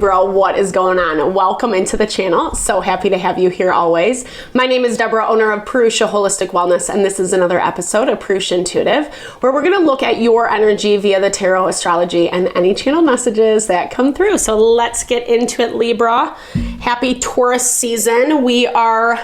Libra, what is going on? Welcome into the channel. So happy to have you here always. My name is Deborah, owner of Purusha Holistic Wellness, and this is another episode of Purusha Intuitive, where we're going to look at your energy via the tarot, astrology, and any channel messages that come through. So let's get into it, Libra. Happy Taurus season. We are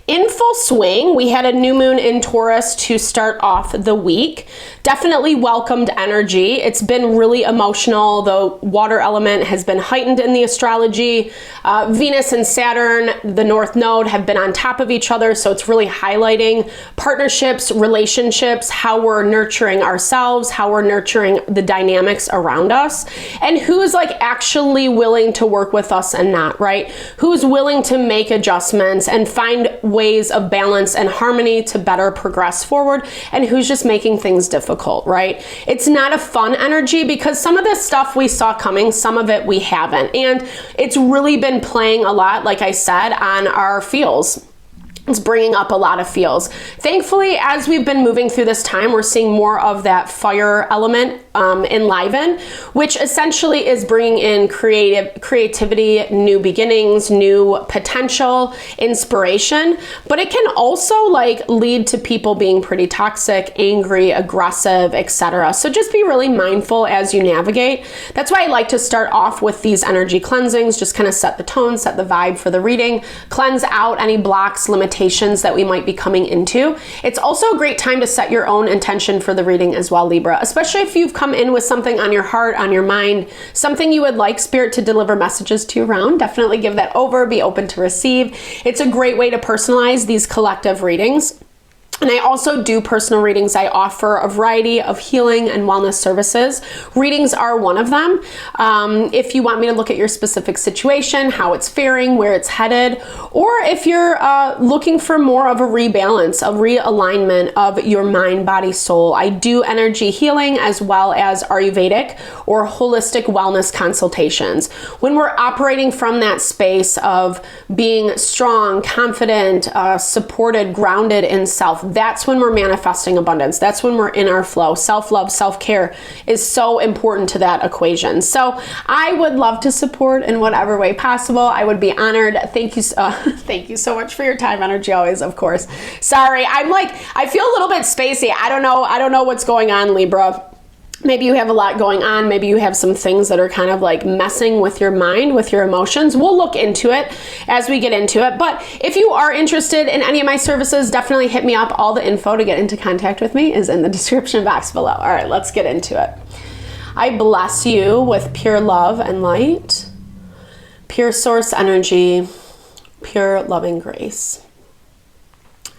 in full swing. We had a new moon in Taurus to start off the week. Definitely welcomed energy. It's been really emotional. The water element has been heightened in the astrology. Venus and Saturn, the North Node, have been on top of each other. So it's really highlighting partnerships, relationships, how we're nurturing ourselves, how we're nurturing the dynamics around us, and who's like actually willing to work with us and not, right? Who's willing to make adjustments and find ways of balance and harmony to better progress forward, and who's just making things difficult, right? It's not a fun energy because some of this stuff we saw coming, some of it we haven't. And it's really been playing a lot, like I said, on our feels. It's bringing up a lot of feels. Thankfully, as we've been moving through this time, we're seeing more of that fire element enliven, which essentially is bringing in creativity, new beginnings, new potential, inspiration. But it can also like lead to people being pretty toxic, angry, aggressive, etc. So just be really mindful as you navigate. That's why I like to start off with these energy cleansings, just kind of set the tone, set the vibe for the reading, cleanse out any blocks, limitations that we might be coming into. It's also a great time to set your own intention for the reading as well, Libra, especially if you've come in with something on your heart, on your mind, something you would like Spirit to deliver messages to you around. Definitely give that over, be open to receive. It's a great way to personalize these collective readings. And I also do personal readings. I offer a variety of healing and wellness services. Readings are one of them. If you want me to look at your specific situation, how it's faring, where it's headed, or if you're looking for more of a rebalance, a realignment of your mind, body, soul, I do energy healing as well as Ayurvedic or holistic wellness consultations. When we're operating from that space of being strong, confident, supported, grounded in self, that's when we're manifesting abundance. That's when we're in our flow. Self-love, self-care is so important to that equation. So I would love to support in whatever way possible. I would be honored. Thank you. Thank you so much for your time, energy, always, of course. Sorry, I feel a little bit spacey. I don't know what's going on, Libra. Maybe you have a lot going on. Maybe you have some things that are kind of like messing with your mind, with your emotions. We'll look into it as we get into it. But if you are interested in any of my services, definitely hit me up. All the info to get into contact with me is in the description box below. All right, let's get into it. I bless you with pure love and light, pure source energy, pure loving grace.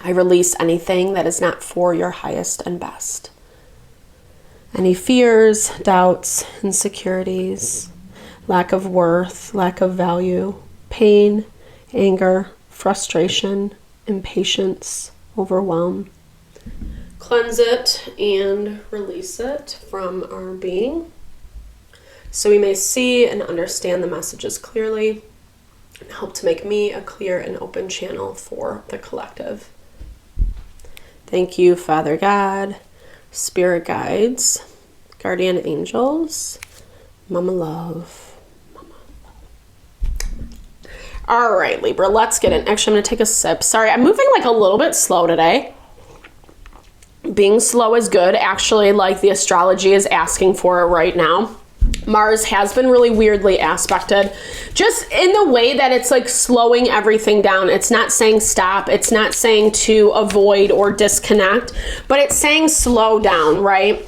I release anything that is not for your highest and best. Any fears, doubts, insecurities, lack of worth, lack of value, pain, anger, frustration, impatience, overwhelm. Cleanse it and release it from our being so we may see and understand the messages clearly and help to make me a clear and open channel for the collective. Thank you, Father God, Spirit guides, guardian angels, Mama Love, Mama Love. All right, Libra, let's get in. Actually, I'm going to take a sip. Sorry, I'm moving like a little bit slow today. Being slow is good. Actually, like the astrology is asking for it right now. Mars has been really weirdly aspected, just in the way that it's like slowing everything down. It's not saying stop. It's not saying to avoid or disconnect, but it's saying slow down, right?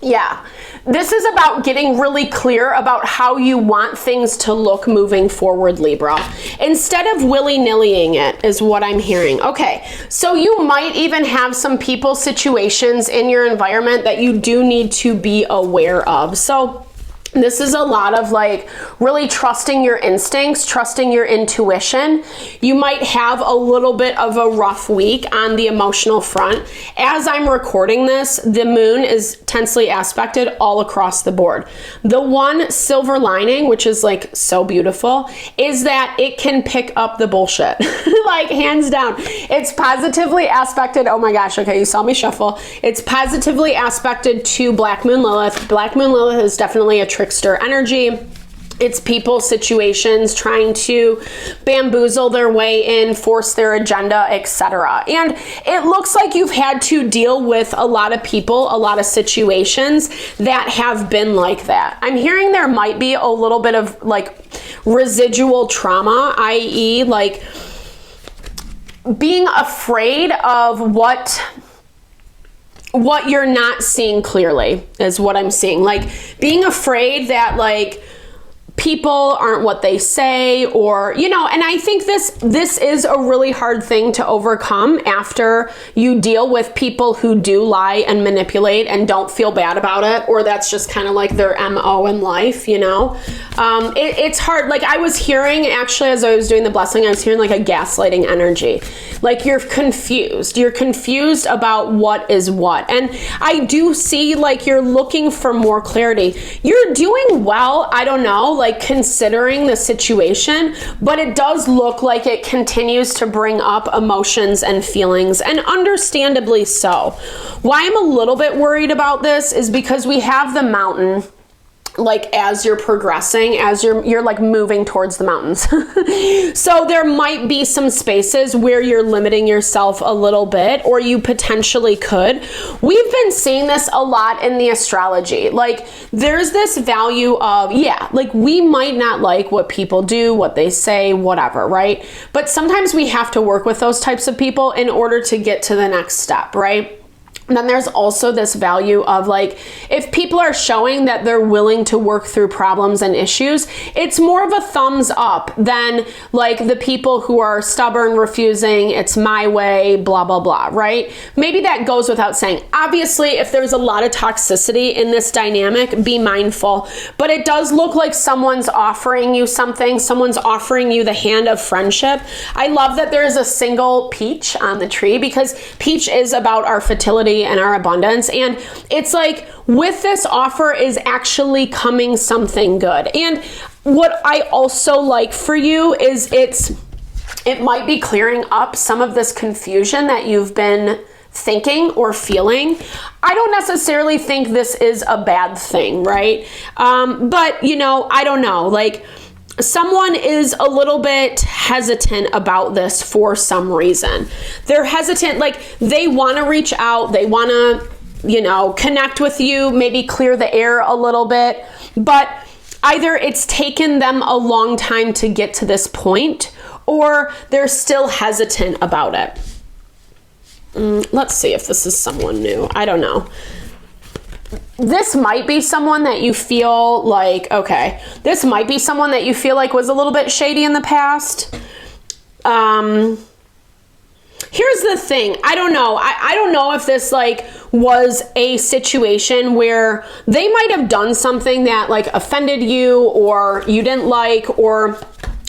Yeah. This is about getting really clear about how you want things to look moving forward, Libra. Instead of willy-nillying it is what I'm hearing. Okay, so you might even have some people, situations in your environment that you do need to be aware of. So this is a lot of like really trusting your instincts, trusting your intuition. You might have a little bit of a rough week on the emotional front. As I'm recording this, the moon is tensely aspected all across the board. The one silver lining, which is like so beautiful, is that it can pick up the bullshit. Like hands down. It's positively aspected. Oh my gosh, okay, you saw me shuffle. It's positively aspected to Black Moon Lilith. Black Moon Lilith is definitely a trickster energy. It's people, situations, trying to bamboozle their way in, force their agenda, etc. And it looks like you've had to deal with a lot of people, a lot of situations that have been like that. I'm hearing there might be a little bit of like residual trauma, i.e. like being afraid of what you're not seeing clearly is what I'm seeing. Like being afraid that like people aren't what they say, or, you know, and I think this is a really hard thing to overcome after you deal with people who do lie and manipulate and don't feel bad about it, or that's just kind of like their MO in life, you know? It's hard. Like I was hearing, actually, as I was doing the blessing, I was hearing like a gaslighting energy. Like you're confused. You're confused about what is what. And I do see like you're looking for more clarity. You're doing well, I don't know, like considering the situation, but it does look like it continues to bring up emotions and feelings, and understandably so. Why I'm a little bit worried about this is because we have the mountain, like as you're progressing, as you're like moving towards the mountains. So there might be some spaces where you're limiting yourself a little bit, or you potentially could. We've been seeing this a lot in the astrology. Like there's this value of, yeah, like we might not like what people do, what they say, whatever, right? But sometimes we have to work with those types of people in order to get to the next step, right? And then there's also this value of like, if people are showing that they're willing to work through problems and issues, it's more of a thumbs up than like the people who are stubborn, refusing, it's my way, blah, blah, blah, right? Maybe that goes without saying. Obviously, if there's a lot of toxicity in this dynamic, be mindful. But it does look like someone's offering you something. Someone's offering you the hand of friendship. I love that there is a single peach on the tree, because peach is about our fertility and our abundance. And it's like with this offer is actually coming something good. And what I also like for you is it might be clearing up some of this confusion that you've been thinking or feeling. I don't necessarily think this is a bad thing, right? But you know, I don't know, like someone is a little bit hesitant about this for some reason. They're hesitant, like they want to reach out, they want to, you know, connect with you, maybe clear the air a little bit, but either it's taken them a long time to get to this point, or they're still hesitant about it. Let's see if this is someone new. I don't know. This might be someone that you feel like, okay, this might be someone that you feel like was a little bit shady in the past. Here's the thing. I don't know. I don't know if this like was a situation where they might have done something that like offended you, or you didn't like, or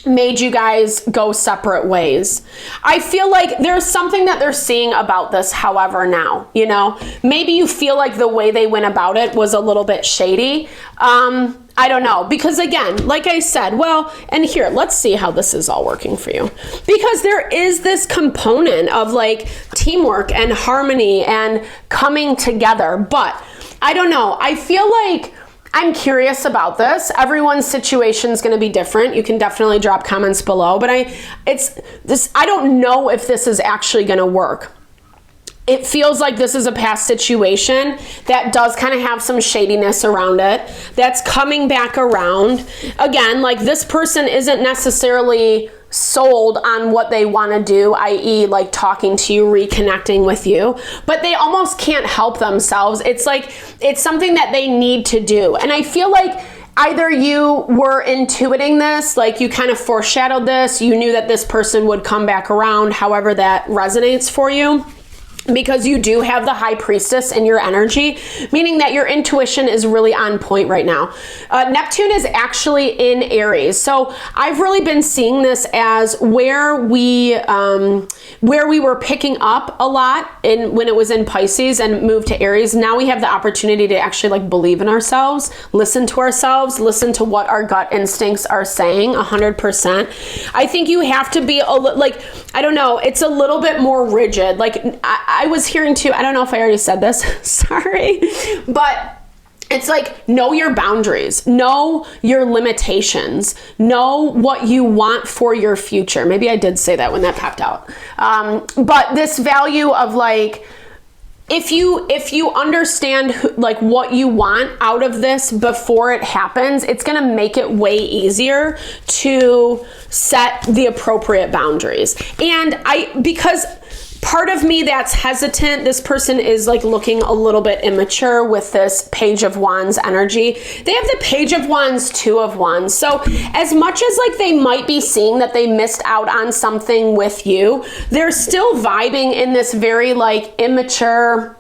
made you guys go separate ways. I feel like there's something that they're seeing about this, however, now, you know, maybe you feel like the way they went about it was a little bit shady. I don't know, because again, like I said, well, and here, let's see how this is all working for you, because there is this component of like teamwork and harmony and coming together, but I don't know. I feel like I'm curious about this. Everyone's situation is going to be different. You can definitely drop comments below, but I don't know if this is actually going to work. It feels like this is a past situation that does kind of have some shadiness around it, that's coming back around. Again, like this person isn't necessarily sold on what they want to do, i.e. like talking to you, reconnecting with you, but they almost can't help themselves. It's like, it's something that they need to do. And I feel like either you were intuiting this, like you kind of foreshadowed this, you knew that this person would come back around, however that resonates for you, because you do have the high priestess in your energy, meaning that your intuition is really on point right now. Neptune is actually in Aries. So I've really been seeing this as where we were picking up a lot when it was in Pisces and moved to Aries. Now we have the opportunity to actually like believe in ourselves, listen to what our gut instincts are saying 100%. I think you have to be like, I don't know, it's a little bit more rigid. Like I was hearing too, I don't know if I already said this, sorry, but it's like, know your boundaries, know your limitations, know what you want for your future. Maybe I did say that when that popped out. But this value of like, if you understand like what you want out of this before it happens, it's going to make it way easier to set the appropriate boundaries. And because part of me that's hesitant, this person is like looking a little bit immature with this Page of Wands energy. They have the Page of Wands, Two of Wands. So as much as like they might be seeing that they missed out on something with you, they're still vibing in this very like immature,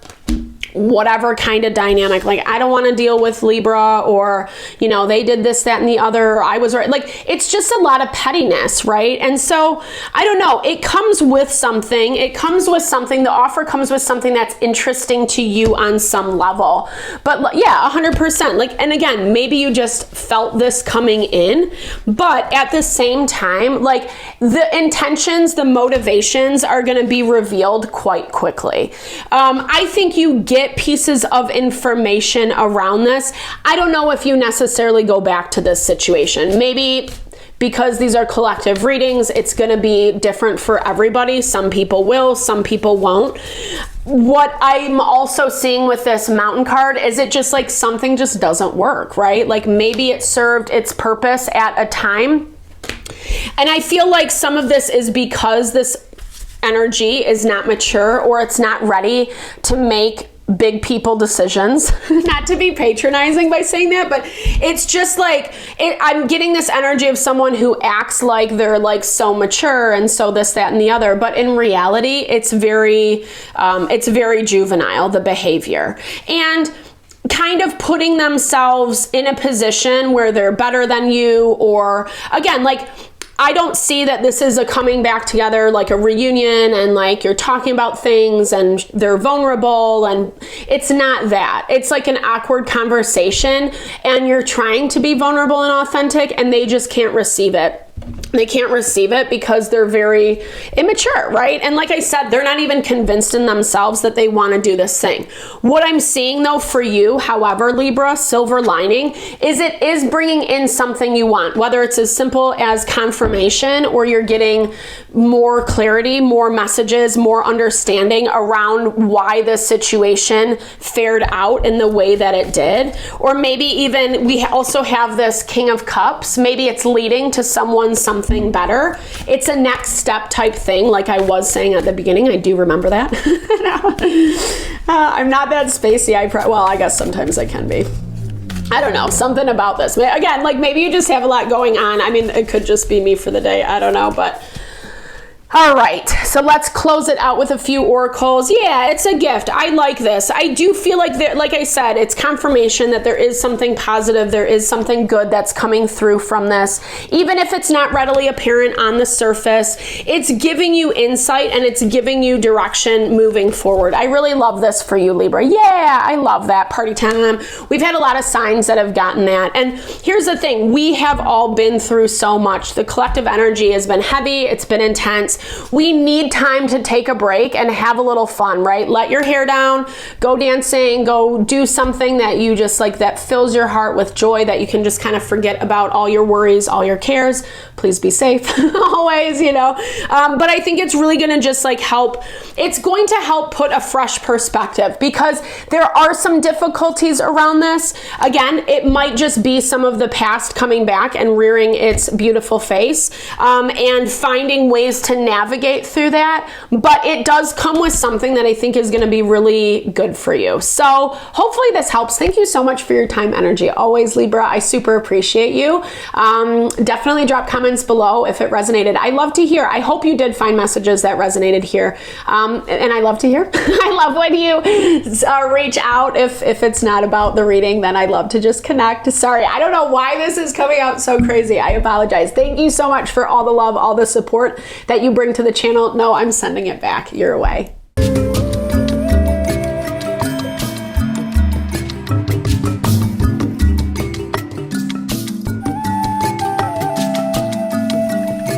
whatever kind of dynamic. Like, I don't want to deal with Libra, or, you know, they did this, that, and the other, I was right. Like, it's just a lot of pettiness, right? And so, I don't know, it comes with something. The offer comes with something that's interesting to you on some level. But yeah, 100%. Like, and again, maybe you just felt this coming in, but at the same time, like, the intentions, the motivations are going to be revealed quite quickly. I think you get pieces of information around this. I don't know if you necessarily go back to this situation. Maybe because these are collective readings, it's going to be different for everybody. Some people will, some people won't. What I'm also seeing with this Mountain card is it just like something just doesn't work, right? Like maybe it served its purpose at a time. And I feel like some of this is because this energy is not mature, or it's not ready to make big people decisions. Not to be patronizing by saying that, but it's just like, I'm getting this energy of someone who acts like they're like so mature and so this, that, and the other. But in reality, it's very juvenile, the behavior. And kind of putting themselves in a position where they're better than you, or again, like, I don't see that this is a coming back together, like a reunion, and like you're talking about things and they're vulnerable, and it's not that. It's like an awkward conversation and you're trying to be vulnerable and authentic, and they just can't receive it. They can't receive it because they're very immature, right? And like I said, they're not even convinced in themselves that they want to do this thing. What I'm seeing though for you, however, Libra, silver lining, is it is bringing in something you want, whether it's as simple as confirmation, or you're getting more clarity, more messages, more understanding around why this situation fared out in the way that it did. Or maybe even we also have this King of Cups. Maybe it's leading to something better. It's a next step type thing, like I was saying at the beginning. I do remember that. I'm not that spacey. Well, I guess sometimes I can be. I don't know, something about this. Again, like maybe you just have a lot going on. I mean, it could just be me for the day. I don't know, but all right, so let's close it out with a few oracles. Yeah, it's a gift. I like this. I do feel like, like I said, it's confirmation that there is something positive. There is something good that's coming through from this. Even if it's not readily apparent on the surface, it's giving you insight and it's giving you direction moving forward. I really love this for you, Libra. Yeah, I love that. Party time. We've had a lot of signs that have gotten that. And here's the thing. We have all been through so much. The collective energy has been heavy. It's been intense. We need time to take a break and have a little fun, right? Let your hair down, go dancing, go do something that you just like, that fills your heart with joy, that you can just kind of forget about all your worries, all your cares. Please be safe always, you know. But I think it's really going to just like help. It's going to help put a fresh perspective, because there are some difficulties around this. Again, it might just be some of the past coming back and rearing its beautiful face, and finding ways to navigate through that. But it does come with something that I think is going to be really good for you. So hopefully this helps. Thank you so much for your time, energy. Always, Libra. I super appreciate you. Definitely drop comments below if it resonated. I love to hear. I hope you did find messages that resonated here. And I love to hear. I love when you reach out. If it's not about the reading, then I love to just connect. Sorry, I don't know why this is coming out so crazy. I apologize. Thank you so much for all the love, all the support that you bring to the channel. No, I'm sending it back your way.